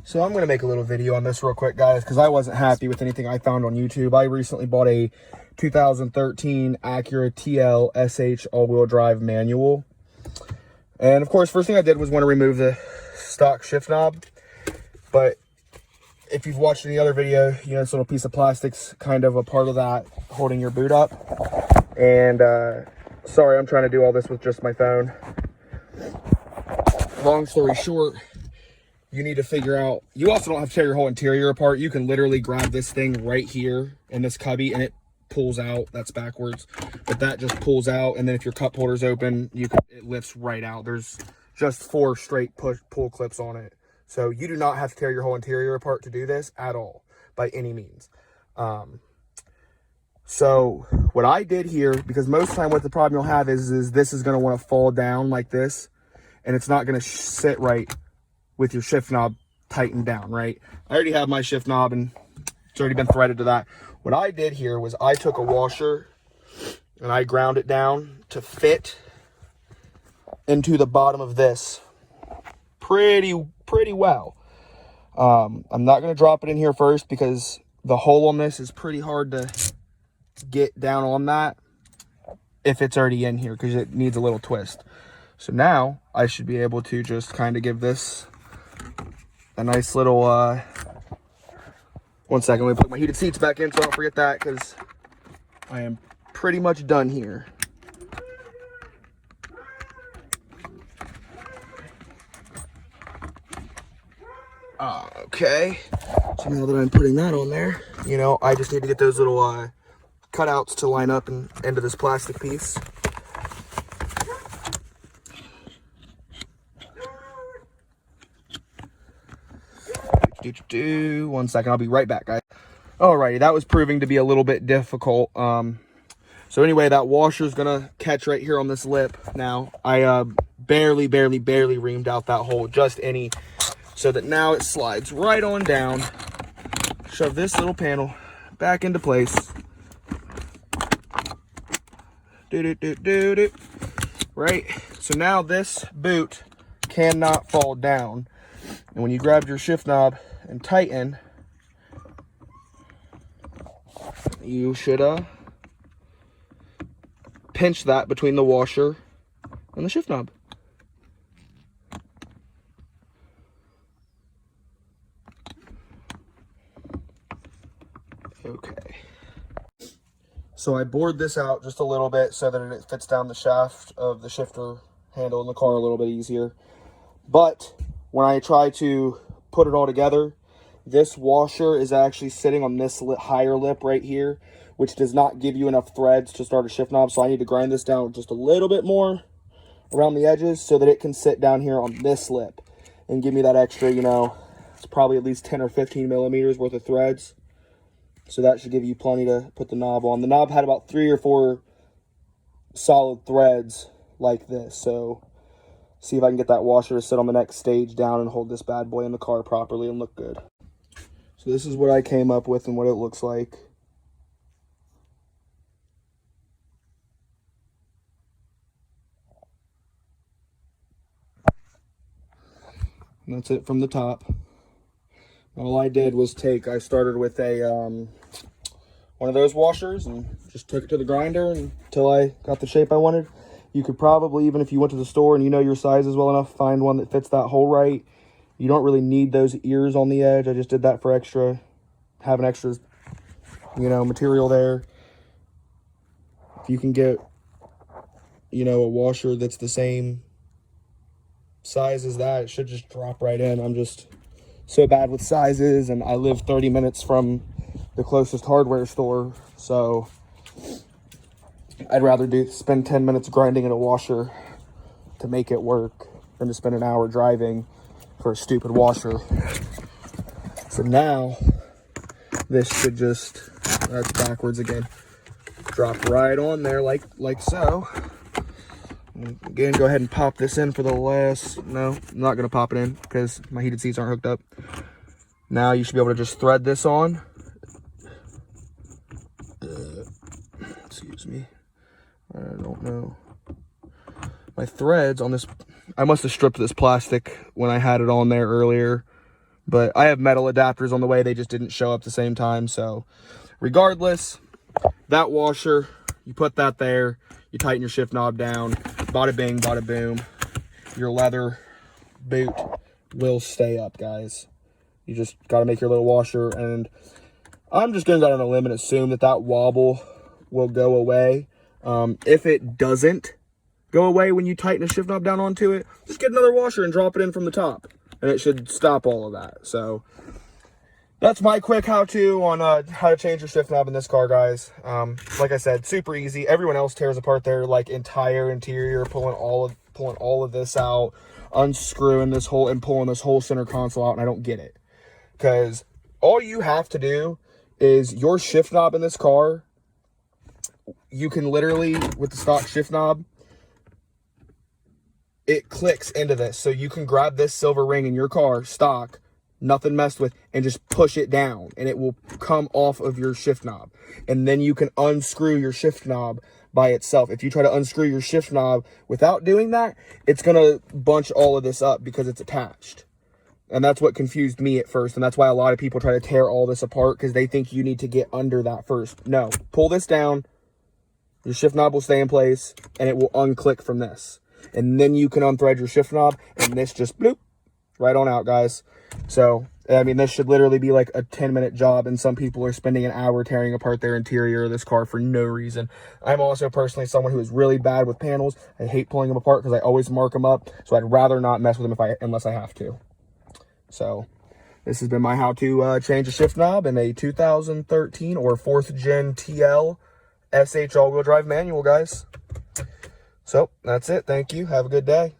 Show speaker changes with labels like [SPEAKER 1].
[SPEAKER 1] So I'm going to make a little video on this real quick, guys, because I wasn't happy with anything I found on YouTube. I recently bought a 2013 Acura TL SH all-wheel drive manual. And of course, first thing I did was want to remove the stock shift knob. But if you've watched any other video, you know, this little piece of plastic's kind of a part of that holding your boot up. And sorry, I'm trying to do all this with just my phone. Long story short, you need to figure out, you also don't have to tear your whole interior apart. You can literally grab this thing right here in this cubby and it pulls out. That's backwards, but that just pulls out. And then if your cup holder's open, it lifts right out. There's just 4 straight pull clips on it. So you do not have to tear your whole interior apart to do this at all, by any means. So what I did here, because most of the time what the problem you'll have is this is going to want to fall down like this, and it's not going to sit right with your shift knob tightened down, right? I already have my shift knob and it's already been threaded to that. What I did here was I took a washer and I ground it down to fit into the bottom of this pretty well. I'm not going to drop it in here first because the hole on this is pretty hard to get down on that if it's already in here, because it needs a little twist. So now I should be able to just kind of give this a nice little, 1 second, let me put my heated seats back in so I don't forget that, because I am pretty much done here. Okay, so now that I'm putting that on there, you know, I just need to get those little cutouts to line up and into this plastic piece. 1 second, I'll be right back, guys. Alrighty, that was proving to be a little bit difficult. So anyway, that washer is gonna catch right here on this lip. Now I barely reamed out that hole, just any, so that now it slides right on down. Shove this little panel back into place. Right, so now this boot cannot fall down. And when you grab your shift knob and tighten, you should pinch that between the washer and the shift knob. Okay. So I bored this out just a little bit so that it fits down the shaft of the shifter handle in the car a little bit easier. But when I try to put it all together, this washer is actually sitting on this higher lip right here, which does not give you enough threads to start a shift knob. So I need to grind this down just a little bit more around the edges so that it can sit down here on this lip and give me that extra, you know, it's probably at least 10 or 15 millimeters worth of threads. So that should give you plenty to put the knob on. The knob had about 3 or 4 solid threads like this. So see if I can get that washer to sit on the next stage down and hold this bad boy in the car properly and look good. So this is what I came up with and what it looks like. And that's it from the top. All I did was I started with a one of those washers and just took it to the grinder until I got the shape I wanted. You could probably, even if you went to the store and you know your sizes well enough, find one that fits that hole right. You don't really need those ears on the edge. I just did that for having extra, you know, material there. If you can get, you know, a washer that's the same size as that, it should just drop right in. I'm just so bad with sizes, and I live 30 minutes from the closest hardware store, so I'd rather spend 10 minutes grinding in a washer to make it work than to spend an hour driving for a stupid washer. So now this should just, that's backwards again, drop right on there like so. Again, go ahead and pop this in for the last, no, I'm not going to pop it in because my heated seats aren't hooked up. Now you should be able to just thread this on. Excuse me. I don't know. My threads on this, I must have stripped this plastic when I had it on there earlier. But I have metal adapters on the way. They just didn't show up at the same time. So regardless, that washer, you put that there, you tighten your shift knob down, bada bing, bada boom. Your leather boot will stay up, guys. You just got to make your little washer, and I'm just going to go on a limb and assume that that wobble will go away. If it doesn't go away when you tighten a shift knob down onto it, just get another washer and drop it in from the top, and it should stop all of that. So that's my quick how-to on how to change your shift knob in this car, guys. Like I said, super easy. Everyone else tears apart their like entire interior, pulling all of this out, unscrewing this whole and pulling this whole center console out, and I don't get it. Because all you have to do is your shift knob in this car, you can literally, with the stock shift knob, it clicks into this. So you can grab this silver ring in your car, stock, nothing messed with, and just push it down, and it will come off of your shift knob. And then you can unscrew your shift knob by itself. If you try to unscrew your shift knob without doing that, it's going to bunch all of this up because it's attached. And that's what confused me at first. And that's why a lot of people try to tear all this apart, because they think you need to get under that first. No, pull this down. Your shift knob will stay in place, and it will unclick from this. And then you can unthread your shift knob, and this just bloop, right on out, guys. So, I mean, this should literally be like a 10-minute job, and some people are spending an hour tearing apart their interior of this car for no reason. I'm also personally someone who is really bad with panels. I hate pulling them apart because I always mark them up, so I'd rather not mess with them unless I have to. So this has been my how to change a shift knob in a 2013 or 4th gen TL SH all-wheel drive manual, guys. So that's it. Thank you. Have a good day.